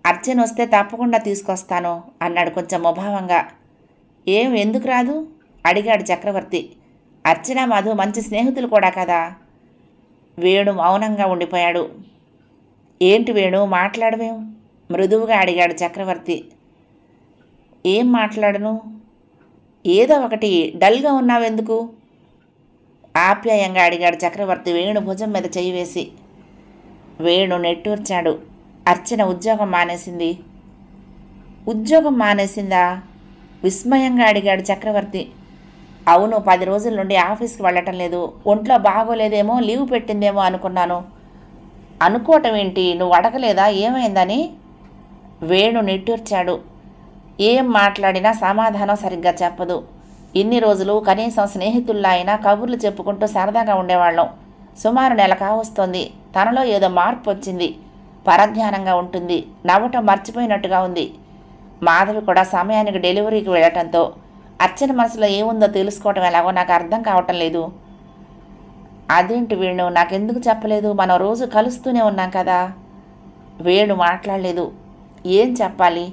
అర్చన వస్తే తప్పకుండా తీసుకొస్తాను అన్నాడు కొంచెం ముభావంగా. ఎందుకు రాదు అడిగాడు చక్రవర్తి. అర్చన మధు మంచి స్నేహితులు కూడా కదా. వేణు మౌనంగా ఉండిపోయాడు. ఏంటి వేణు, మాట్లాడవేం మృదువుగా అడిగాడు చక్రవర్తి. ఏం మాట్లాడను? ఏదో ఒకటి, డల్గా ఉన్నావెందుకు ఆప్యాయంగా అడిగాడు చక్రవర్తి వేణు భుజం మీద చెయ్యి వేసి. వేణు నెట్టూర్చాడు. అర్చన ఉద్యోగం మానేసింది. ఉద్యోగం మానేసిందా? విస్మయంగా అడిగాడు చక్రవర్తి. అవును, 10 రోజుల నుండి ఆఫీస్కి వెళ్ళటం లేదు. ఒంట్లో బాగోలేదేమో, లీవ్ పెట్టిందేమో అనుకున్నాను. అనుకోవటం ఏంటి, నువ్వు అడగలేదా ఏమైందని? వేణు నిట్టూర్చాడు. ఏం మాట్లాడినా సమాధానం సరిగ్గా చెప్పదు. ఇన్ని రోజులు కనీసం స్నేహితుల్లా అయినా కబుర్లు చెప్పుకుంటూ సరదాగా ఉండేవాళ్ళం. సుమారు నెల కావస్తోంది. తనలో ఏదో మార్పు వచ్చింది. పరధ్యానంగా ఉంటుంది. నవ్వటం మర్చిపోయినట్టుగా ఉంది. మాధవి కూడా సమయానికి డెలివరీకి వెళ్ళటంతో అర్చన మనసులో ఏముందో తెలుసుకోవటం ఎలాగో నాకు అర్థం కావటం లేదు. అదేంటి వేణు, నాకెందుకు చెప్పలేదు? మనం రోజు కలుస్తూనే ఉన్నాం కదా. వేణు మాట్లాడలేదు. ఏం చెప్పాలి?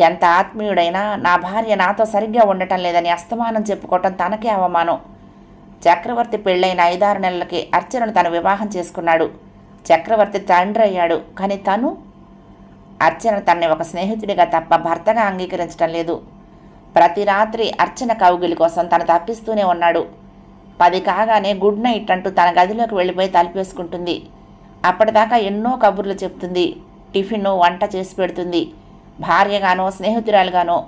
ఎంత ఆత్మీయుడైనా నా భార్య నాతో సరిగ్గా ఉండటం లేదని అస్తమానం చెప్పుకోవటం తనకే అవమానం. చక్రవర్తి పెళ్ళైన 5-6 నెలలకి అర్చనను తను వివాహం చేసుకున్నాడు. చక్రవర్తి తండ్రి అయ్యాడు. కానీ తను అర్చన తనని ఒక స్నేహితుడిగా తప్ప భర్తగా అంగీకరించడం లేదు. ప్రతి రాత్రి అర్చన కౌగిలి కోసం తను తప్పిస్తూనే ఉన్నాడు. 10 కాగానే గుడ్ నైట్ అంటూ తన గదిలోకి వెళ్ళిపోయి తలుపేసుకుంటుంది. అప్పటిదాకా ఎన్నో కబుర్లు చెప్తుంది. టిఫిన్, వంట చేసి పెడుతుంది. భార్యగానో స్నేహితురాలుగానో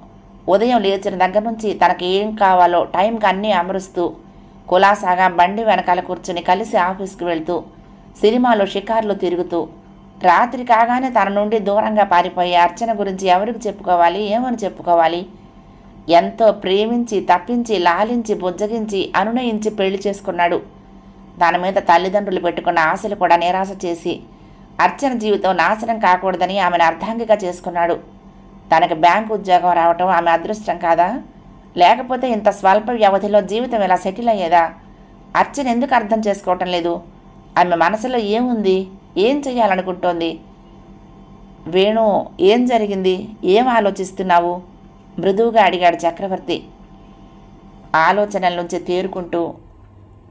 ఉదయం లేచిన దగ్గర నుంచి తనకి ఏం కావాలో టైంకి అన్నీ అమరుస్తూ, కులాసాగా బండి వెనకాల కూర్చుని కలిసి ఆఫీస్కి వెళ్తూ, సినిమాలో షికార్లు తిరుగుతూ, రాత్రి కాగానే తన నుండి దూరంగా పారిపోయే అర్చన గురించి ఎవరికి చెప్పుకోవాలి, ఏమని చెప్పుకోవాలి? ఎంతో ప్రేమించి, తప్పించి, లాలించి, బుజ్జగించి, అనునయించి పెళ్లి చేసుకున్నాడు. దాని మీద తల్లిదండ్రులు పెట్టుకున్న ఆశలు కూడా నిరాశ చేసి అర్చన జీవితం నాశనం కాకూడదని ఆమెను అర్ధాంగిగా చేసుకున్నాడు. తనకి బ్యాంకు ఉద్యోగం రావటం ఆమె అదృష్టం కాదా? లేకపోతే ఇంత స్వల్ప వ్యవధిలో జీవితం ఇలా సెటిల్ అయ్యేదా? అర్చన ఎందుకు అర్థం చేసుకోవటం లేదు? ఆమె మనసులో ఏముంది? ఏం చెయ్యాలనుకుంటోంది? వేణు, ఏం జరిగింది? ఏం ఆలోచిస్తున్నావు మృదువుగా అడిగాడు చక్రవర్తి. ఆలోచనల నుంచి తేరుకుంటూ,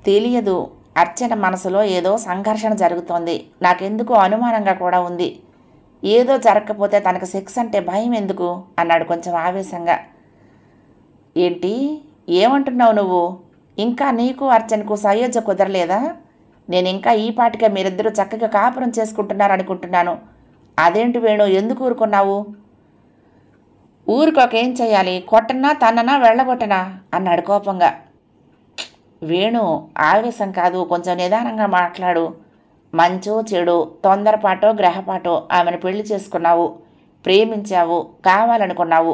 తెలియదు, అర్చన మనసులో ఏదో సంఘర్షణ జరుగుతోంది. నాకెందుకో అనుమానంగా కూడా ఉంది. ఏదో జరగకపోతే తనకు సెక్స్ అంటే భయం ఎందుకు అన్నాడు కొంచెం ఆవేశంగా. ఏంటి, ఏమంటున్నావు నువ్వు? ఇంకా నీకు అర్చనకు సయోధ్య కుదరలేదా? నేను ఇంకా ఈ పాటికే మీరిద్దరూ చక్కగా కాపురం చేసుకుంటున్నారనుకుంటున్నాను. అదేంటి వేణు, ఎందుకు ఊరుకున్నావు? ఊరికొకేం చేయాలి? కొట్టనా, తన్ననా, వెళ్ళగొట్టనా అన్నాడు కోపంగా. వేణు ఆవేశం కాదు, కొంచెం నిదానంగా మాట్లాడు. మంచో చెడు, తొందరపాటో గ్రహపాటో ఆమెను పెళ్లి చేసుకున్నావు, ప్రేమించావు, కావాలనుకున్నావు.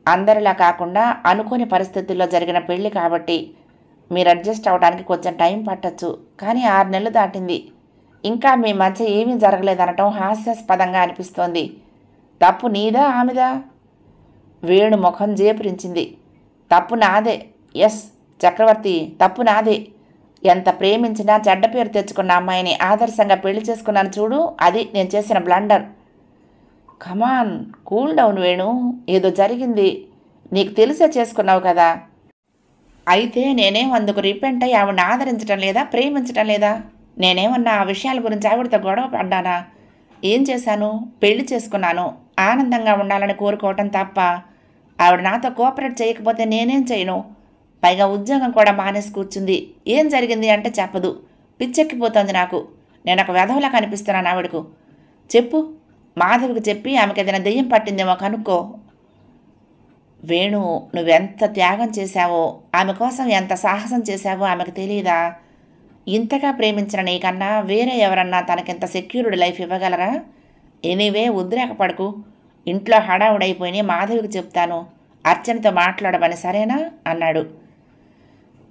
అందరిలా కాకుండా అనుకోని పరిస్థితుల్లో జరిగిన పెళ్లి కాబట్టి మీరు అడ్జస్ట్ అవ్వడానికి కొంచెం టైం పట్టచ్చు. కానీ 6 నెలలు దాటింది, ఇంకా మీ మధ్య ఏమీ జరగలేదనటం హాస్యాస్పదంగా అనిపిస్తోంది. తప్పు నీదా ఆమెదా? వేణు ముఖం జేపురించింది. తప్పు నాదే. ఎస్ చక్రవర్తి, తప్పు నాదే. ఎంత ప్రేమించినా చెడ్డ పేరు తెచ్చుకున్న అమ్మాయిని ఆదర్శంగా పెళ్లి చేసుకున్నాను చూడు, అది నేను చేసిన బ్లండర్. కమాన్, కూల్ డౌన్ వేణు. ఏదో జరిగింది, నీకు తెలిసే చేసుకున్నావు కదా. అయితే నేనేం అందుకు రిపెంట్ అయ్యి ఆవిడని ఆదరించడం లేదా, ప్రేమించడం లేదా? నేనేమన్నా ఆ విషయాల గురించి ఆవిడతో గొడవ పడ్డానా? ఏం చేశాను? పెళ్లి చేసుకున్నాను, ఆనందంగా ఉండాలని కోరుకోవటం తప్ప. ఆవిడ నాతో కోఆపరేట్ చేయకపోతే నేనేం చేయను? పైగా ఉద్యోగం కూడా మానేసి కూర్చుంది. ఏం జరిగింది అంటే చెప్పదు. పిచ్చెక్కిపోతుంది నాకు. నేను ఒక వెధవలా కనిపిస్తున్నాను ఆవిడకు. చెప్పు, మాధవికి చెప్పి ఆమెకి ఏదైనా దెయ్యం పట్టిందేమో కనుక్కో. వేణు, నువ్వెంత త్యాగం చేశావో, ఆమె కోసం ఎంత సాహసం చేశావో ఆమెకు తెలియదా? ఇంతగా ప్రేమించిన నీకన్నా వేరే ఎవరన్నా తనకింత సెక్యూర్డ్ లైఫ్ ఇవ్వగలరా? ఎనీవే, ఉద్రేకపడకు. ఇంట్లో హడావుడైపోయి మాధవికి చెప్తాను, అర్చనతో మాట్లాడమని, సరేనా అన్నాడు.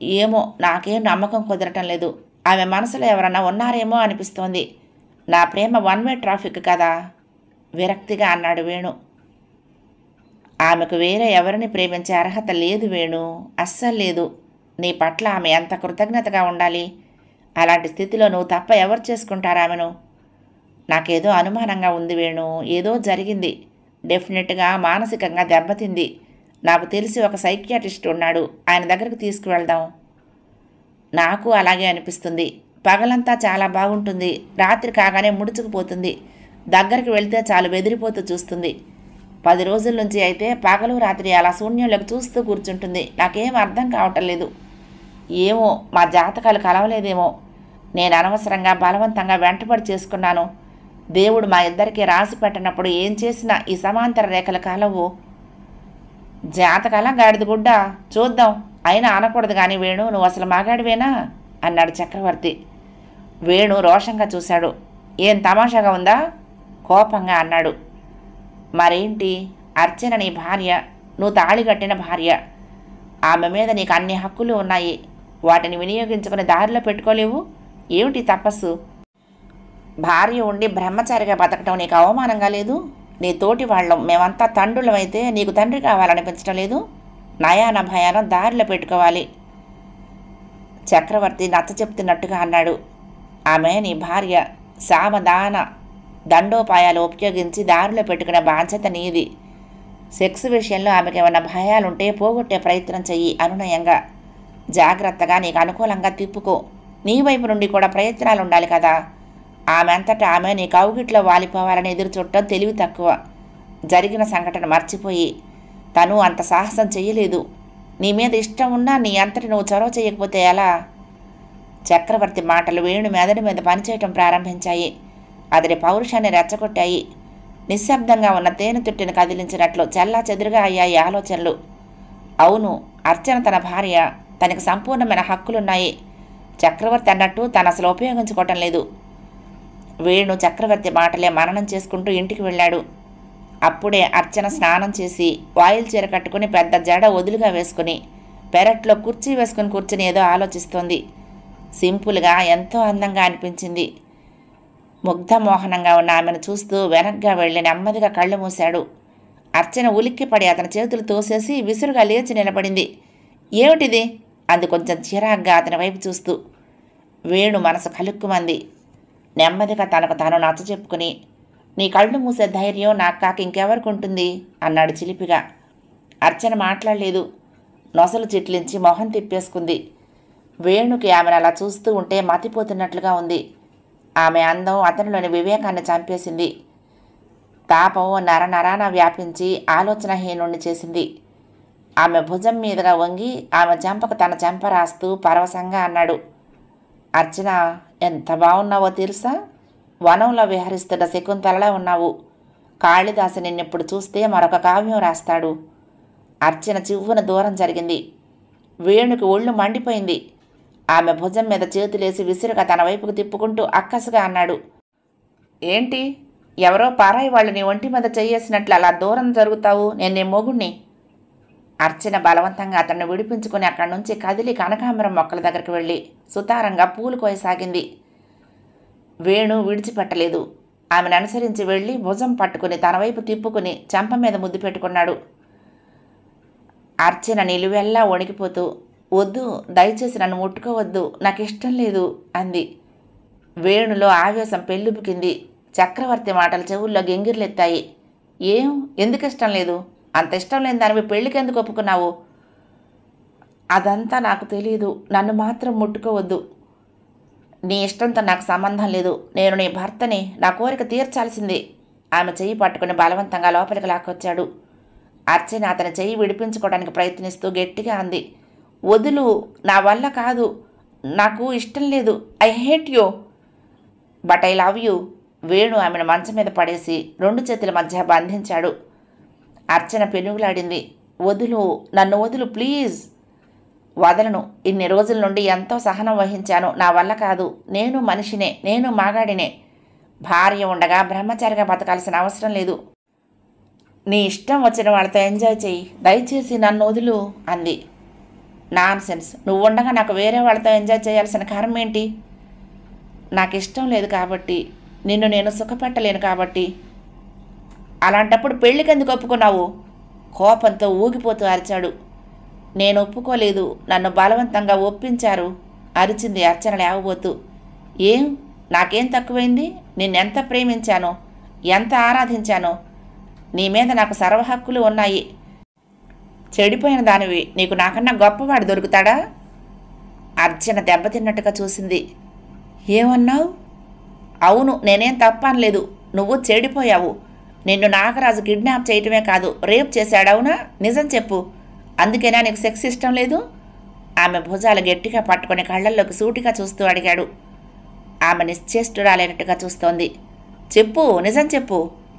ఏమో, నాకేం నమ్మకం కుదరటం లేదు. ఆమె మనసులో ఎవరన్నా ఉన్నారేమో అనిపిస్తోంది. నా ప్రేమ 1 వే ట్రాఫిక్ కదా, విరక్తిగా అన్నాడు వేణు. ఆమెకు వేరే ఎవరిని ప్రేమించే అర్హత లేదు వేణు, అస్సలు లేదు. నీ పట్ల ఆమె ఎంత కృతజ్ఞతగా ఉండాలి. అలాంటి స్థితిలో నువ్వు తప్ప ఎవరు చేసుకుంటారు ఆమెను? నాకేదో అనుమానంగా ఉంది వేణు. ఏదో జరిగింది. డెఫినెట్గా మానసికంగా దెబ్బతింది. నాకు తెలిసి ఒక సైకియాట్రిస్ట్ ఉన్నాడు, ఆయన దగ్గరకు తీసుకువెళ్దాం. నాకు అలాగే అనిపిస్తుంది. పగలంతా చాలా బాగుంటుంది, రాత్రి కాగానే ముడుచుకుపోతుంది. దగ్గరికి వెళ్తే చాలు బెదిరిపోతూ చూస్తుంది. 10 రోజుల నుంచి అయితే పగలు రాత్రి అలా శూన్యంలోకి చూస్తూ కూర్చుంటుంది. నాకేం అర్థం కావటం లేదు. ఏమో, మా జాతకాలు కలవలేదేమో. నేను అనవసరంగా బలవంతంగా వెంటబడి చేసుకున్నాను. దేవుడు మా ఇద్దరికి రాసి పెట్టినప్పుడు ఏం చేసినా ఈ సమాంతర రేఖలు కలవు. జాతకాల గాడిద గుడ్డ, చూద్దాం. అయినా అనకూడదు కానీ వేణు, నువ్వు అసలు మగాడివేనా అన్నాడు చక్రవర్తి. వేణు రోషంగా చూశాడు. ఏం తమాషాగా ఉందా? కోపంగా అన్నాడు. మరేంటి, అర్చన నీ భార్య, నువ్వు తాళిగట్టిన భార్య. ఆమె మీద నీకు అన్ని హక్కులు ఉన్నాయి. వాటిని వినియోగించుకుని దారిలో పెట్టుకోలేవు. ఏమిటి తపస్సు? భార్య ఉండి బ్రహ్మచారిగా బతకటం నీకు అవమానంగా లేదు? నీ తోటి వాళ్ళం మేమంతా తండ్రులమైతే నీకు తండ్రి కావాలనిపించడం లేదు? నయాన భయాన దారిలో పెట్టుకోవాలి. చక్రవర్తి నచ్చ చెప్తున్నట్టుగా అన్నాడు. ఆమె నీ భార్య. సామదాన దండోపాయాలు ఉపయోగించి దారిలో పెట్టుకునే బాధ్యత నీది. సెక్స్ విషయంలో ఆమెకి ఏమైనా భయాలుంటే పోగొట్టే ప్రయత్నం చెయ్యి అనునయంగా. జాగ్రత్తగా నీకు అనుకూలంగా తిప్పుకో. నీ వైపు నుండి కూడా ప్రయత్నాలు ఉండాలి కదా. ఆమె అంతటా ఆమె నీ కౌగిట్లో వాలిపోవాలని ఎదురు చూడటం తెలివి తక్కువ. జరిగిన సంఘటన మర్చిపోయి తను అంత సాహసం చెయ్యలేదు. నీ మీద ఇష్టం ఉన్నా నీ అంతటి నువ్వు చొరవ చేయకపోతే ఎలా? చక్రవర్తి మాటలు వేణు మెదడు మీద పనిచేయటం ప్రారంభించాయి. అతడి పౌరుషాన్ని రెచ్చగొట్టాయి. నిశ్శబ్దంగా ఉన్న తేనె తుట్టిని కదిలించినట్లు చెల్లా చెదురుగా అయ్యాయి ఆలోచనలు. అవును, అర్చన తన భార్య, తనకు సంపూర్ణమైన హక్కులున్నాయి. చక్రవర్తి అన్నట్టు తను అసలు ఉపయోగించుకోవటం లేదు. వేణు చక్రవర్తి మాటలే మననం చేసుకుంటూ ఇంటికి వెళ్ళాడు. అప్పుడే అర్చన స్నానం చేసి వాయిల్ చీర కట్టుకుని పెద్ద జడ వదులుగా వేసుకుని పెరట్లో కుర్చీ వేసుకుని కూర్చుని ఏదో ఆలోచిస్తోంది. సింపుల్గా ఎంతో అందంగా అనిపించింది. ముగ్ధమోహనంగా ఉన్న ఆమెను చూస్తూ వెనక్గా వెళ్ళి నెమ్మదిగా కళ్ళు మూశాడు. అర్చన ఉలిక్కిపడి అతని చేతులు తోసేసి విసురుగా లేచి నిలబడింది. ఏమిటిది అంది కొంచెం చిరాగ్గా అతని వైపు చూస్తూ. వేణు మనసు కలుక్కుమంది. నెమ్మదిగా తనకు తాను నచ్చ చెప్పుకుని, నీ కళ్ళు మూసే ధైర్యం నాకు కాక ఇంకెవరికి ఉంటుంది అన్నాడు చిలిపిగా. అర్చన మాట్లాడలేదు. నొసలు చిట్లించి మొహం తిప్పేసుకుంది. వేణుకి ఆమెను అలా చూస్తూ ఉంటే మతిపోతున్నట్లుగా ఉంది. ఆమె అందం అతనిలోని వివేకాన్ని చంపేసింది. తాపం నరనరాన వ్యాపించి ఆలోచనహీనుణ్ణి చేసింది. ఆమె భుజం మీదుగా వంగి ఆమె చెంపకు తన చెంప రాస్తూ పరవశంగా అన్నాడు. అర్చన, ఎంత బాగున్నావో తెలుసా? వనంలో విహరిస్తున్న శకుంతలలా ఉన్నావు. కాళిదాసు నిన్నెప్పుడు చూస్తే మరొక కావ్యం రాస్తాడు. అర్చన చివ్వున దూరం జరిగింది. వేణుకి ఒళ్ళు మండిపోయింది. ఆమె భుజం మీద చేతులేసి విసురుగా తన వైపుకు తిప్పుకుంటూ అక్కసుగా అన్నాడు, ఏంటి ఎవరో పారాయి వాళ్ళు నీ ఒంటి మీద చెయ్యేసినట్లు అలా దూరం జరుగుతావు? నేను నీ మొగుణ్ణి. అర్చన బలవంతంగా అతన్ని విడిపించుకుని అక్కడి నుంచి కదిలి కనకాంబరం మొక్కల దగ్గరికి వెళ్ళి సుతారంగా పూలు కోయసాగింది. వేణు విడిచిపెట్టలేదు. ఆమెను అనుసరించి వెళ్ళి భుజం పట్టుకుని తన వైపు తిప్పుకుని చెంప మీద ముద్దు పెట్టుకున్నాడు. అర్చన నిలువెల్లా వణికిపోతూ, వద్దు, దయచేసి నన్ను ముట్టుకోవద్దు, నాకు ఇష్టం లేదు అంది. వేణులో ఆవేశం పెళ్ళుబుకింది. చక్రవర్తి మాటలు చెవుల్లో గింగిర్లెత్తాయి. ఏం, ఎందుకు ఇష్టం లేదు? అంత ఇష్టం లేని దానివి పెళ్ళికి ఎందుకు ఒప్పుకున్నావు? అదంతా నాకు తెలియదు, నన్ను మాత్రం ముట్టుకోవద్దు. నీ ఇష్టంతో నాకు సంబంధం లేదు, నేను నీ భర్తని, నా కోరిక తీర్చాల్సిందే. ఆమె చెయ్యి పట్టుకుని బలవంతంగా లోపలికి లాక్కొచ్చాడు. అర్చన అతని చెయ్యి విడిపించుకోవడానికి ప్రయత్నిస్తూ గట్టిగా అంది, వదులు, నా వల్ల కాదు, నాకు ఇష్టం లేదు, I hate you, but I love you. Venu ఆమెను మంచం మీద పడేసి 2 చేతుల మధ్య బంధించాడు. అర్చన పెనుగులాడింది, వదులు, నన్ను వదులు ప్లీజ్. వదలను, ఇన్ని రోజుల నుండి ఎంతో సహనం వహించాను, నా వల్ల కాదు, నేను మనిషినే, నేను మాగాడినే, భార్య ఉండగా బ్రహ్మచారిగా బతకాల్సిన అవసరం లేదు. నీ ఇష్టం వచ్చిన వాళ్ళతో ఎంజాయ్ చెయ్యి, దయచేసి నన్ను వదులు అంది. నాన్సెన్స్, నువ్వు ఉండగా నాకు వేరే వాళ్ళతో ఎంజాయ్ చేయాల్సిన కర్మ ఏంటి? నాకు ఇష్టం లేదు కాబట్టి, నిన్ను నేను సుఖపెట్టలేను కాబట్టి. అలాంటప్పుడు పెళ్ళికి ఎందుకు ఒప్పుకున్నావు? కోపంతో ఊగిపోతూ అరిచాడు. నేను ఒప్పుకోలేదు, నన్ను బలవంతంగా ఒప్పించారు అరిచింది అర్చన లేవబోతూ. ఏం, నాకేం తక్కువైంది? నిన్నెంత ప్రేమించానో, ఎంత ఆరాధించానో, నీ మీద నాకు సర్వహక్కులు ఉన్నాయి. చెడిపోయిన దానివి, నీకు నాకన్నా గొప్పవాడు దొరుకుతాడా? అర్చన దెబ్బతిన్నట్టుగా చూసింది. ఏమన్నావు? అవును, నేనేం తప్పనలేదు, నువ్వు చెడిపోయావు. నిన్ను నాగరాజు కిడ్నాప్ చేయటమే కాదు, రేప్ చేశాడవునా? నిజం చెప్పు, అందుకేనా నీకు సెక్స్ ఇష్టం లేదు? ఆమె భుజాలు గట్టిగా పట్టుకుని కళ్ళల్లోకి సూటిగా చూస్తూ అడిగాడు. ఆమె నిశ్చేష్టురాలైనట్టుగా చూస్తోంది. చెప్పు, నిజం చెప్పు.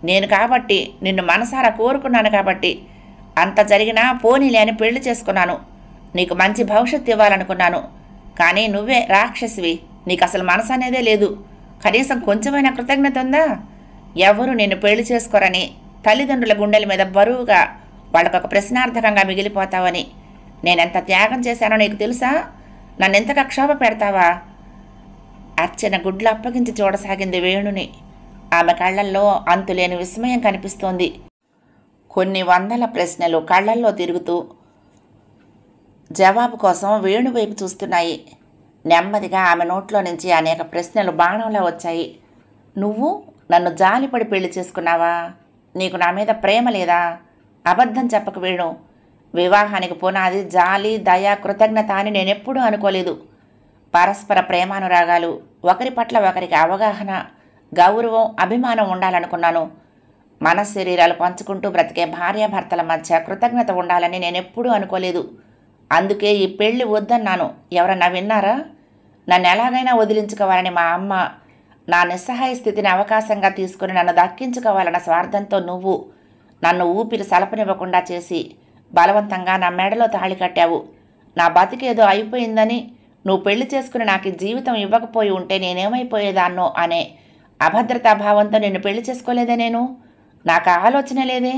నేను కాబట్టి, నిన్ను మనసారా కోరుకున్నాను కాబట్టి, అంత జరిగినా పోనీలే అని పెళ్లి చేసుకున్నాను. నీకు మంచి భవిష్యత్తు ఇవ్వాలనుకున్నాను. కానీ నువ్వే రాక్షసివి, నీకు అసలు మనసు అనేదే లేదు. కనీసం కొంచెమైనా కృతజ్ఞత ఉందా? ఎవరు నిన్ను పెళ్లి చేసుకోరని, తల్లిదండ్రుల గుండెల మీద బరువుగా వాళ్ళకొక ప్రశ్నార్థకంగా మిగిలిపోతావని. నేనెంత త్యాగం చేశానో నీకు తెలుసా? నన్నెంతగా క్షోభ పెడతావా? అర్చన గుడ్లు అప్పగించి చూడసాగింది వేణుని. ఆమె కళ్ళల్లో అంతులేని విస్మయం కనిపిస్తోంది. కొన్ని వందల ప్రశ్నలు కళ్ళల్లో తిరుగుతూ జవాబు కోసం వేణు వైపు చూస్తున్నాయి. నెమ్మదిగా ఆమె నోట్లో నుంచి అనేక ప్రశ్నలు బాణంలా వచ్చాయి. నువ్వు నన్ను జాలిపడి పెళ్లి చేసుకున్నావా? నీకు నా మీద ప్రేమ లేదా? అబద్ధం చెప్పక వేణు. వివాహానికి పునాది జాలి, దయ, కృతజ్ఞత అని నేనెప్పుడూ అనుకోలేదు. పరస్పర ప్రేమానురాగాలు, ఒకరి పట్ల ఒకరికి అవగాహన, గౌరవం, అభిమానం ఉండాలనుకున్నాను. మన శరీరాలు పంచుకుంటూ బ్రతికే భార్యాభర్తల మధ్య కృతజ్ఞత ఉండాలని నేనెప్పుడూ అనుకోలేదు. అందుకే ఈ పెళ్లి వద్దన్నాను. ఎవరన్నా విన్నారా? నన్ను ఎలాగైనా వదిలించుకోవాలని మా అమ్మ, నా నిస్సహాయ స్థితిని అవకాశంగా తీసుకుని నన్ను దక్కించుకోవాలన్న స్వార్థంతో నువ్వు నన్ను ఊపిరి సలపనివ్వకుండా చేసి బలవంతంగా నా మెడలో తాళి కట్టావు. నా బతికేదో అయిపోయిందని, నువ్వు పెళ్లి చేసుకుని నాకు జీవితం ఇవ్వకపోయి ఉంటే నేనేమైపోయేదాన్నో అనే అభద్రతాభావంతో నిన్ను పెళ్లి చేసుకోలేదే నేను. నాకు ఆలోచన లేదే.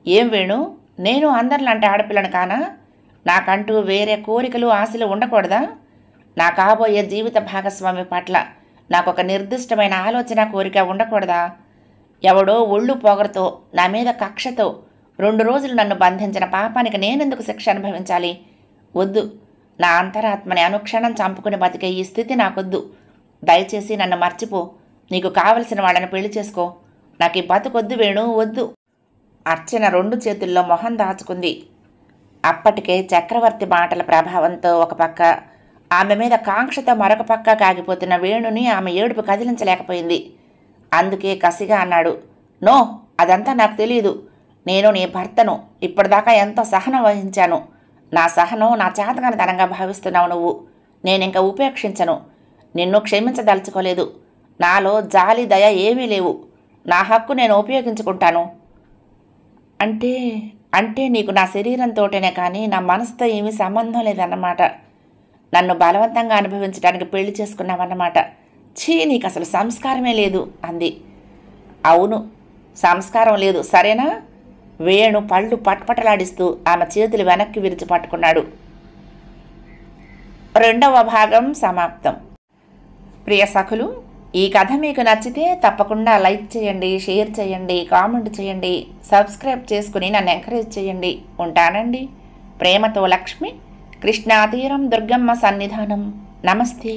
ఏం వేణు, నేను అందరిలాంటి ఆడపిల్లను కానా? నాకంటూ వేరే కోరికలు, ఆశలు ఉండకూడదా? నా కాబోయే జీవిత భాగస్వామి పట్ల నాకొక నిర్దిష్టమైన ఆలోచన, కోరిక ఉండకూడదా? ఎవడో ఒళ్ళు పొగరుతో, నా మీద కక్షతో 2 రోజులు నన్ను బంధించిన పాపానికి నేనెందుకు శిక్ష అనుభవించాలి? వద్దు, నా అంతరాత్మని అనుక్షణం చంపుకుని బతికే ఈ స్థితి నాకొద్దు. దయచేసి నన్ను మర్చిపో. నీకు కావలసిన వాళ్ళని పెళ్లి చేసుకో. నాకు ఈ బతుకొద్దు వేణు, వద్దు. అర్చన 2 చేతుల్లో మొహం దాచుకుంది. అప్పటికే చక్రవర్తి మాటల ప్రభావంతో ఒక పక్క, ఆమె మీద కాంక్షతో మరొక పక్క కాగిపోతున్న వేణుని ఆమె ఏడుపు కదిలించలేకపోయింది. అందుకే కసిగా అన్నాడు, నో, అదంతా నాకు తెలియదు. నేను నీ భర్తను. ఇప్పటిదాకా ఎంతో సహనం వహించాను. నా సహనం నా చేతగానితనంగా భావిస్తున్నావు నువ్వు. నేనింక ఉపేక్షించను. నిన్ను క్షమించదలుచుకోలేదు. నాలో జాలి, దయ ఏమీ లేవు. నా హక్కు నేను ఉపయోగించుకుంటాను. అంటే నీకు నా శరీరంతోటేనే కానీ నా మనసుతో ఏమీ సంబంధం లేదన్నమాట. నన్ను బలవంతంగా అనుభవించడానికి పెళ్లి చేసుకున్నావన్నమాట. ఛీ, నీకు అసలు సంస్కారమే లేదు అంది. అవును, సంస్కారం లేదు సరేనా? వేణు పళ్ళు పట్పటలాడిస్తూ ఆమె చేతులు వెనక్కి విరిచి పట్టుకున్నాడు. 2వ భాగం సమాప్తం. ప్రియ సఖులు, ఈ కథ మీకు నచ్చితే తప్పకుండా లైక్ చేయండి, షేర్ చేయండి, కామెంట్ చేయండి, సబ్స్క్రైబ్ చేసుకుని నన్ను ఎంకరేజ్ చేయండి. ఉంటానండి. ప్రేమతో లక్ష్మి, కృష్ణాతీరం దుర్గమ్మ సన్నిధానం. నమస్తే.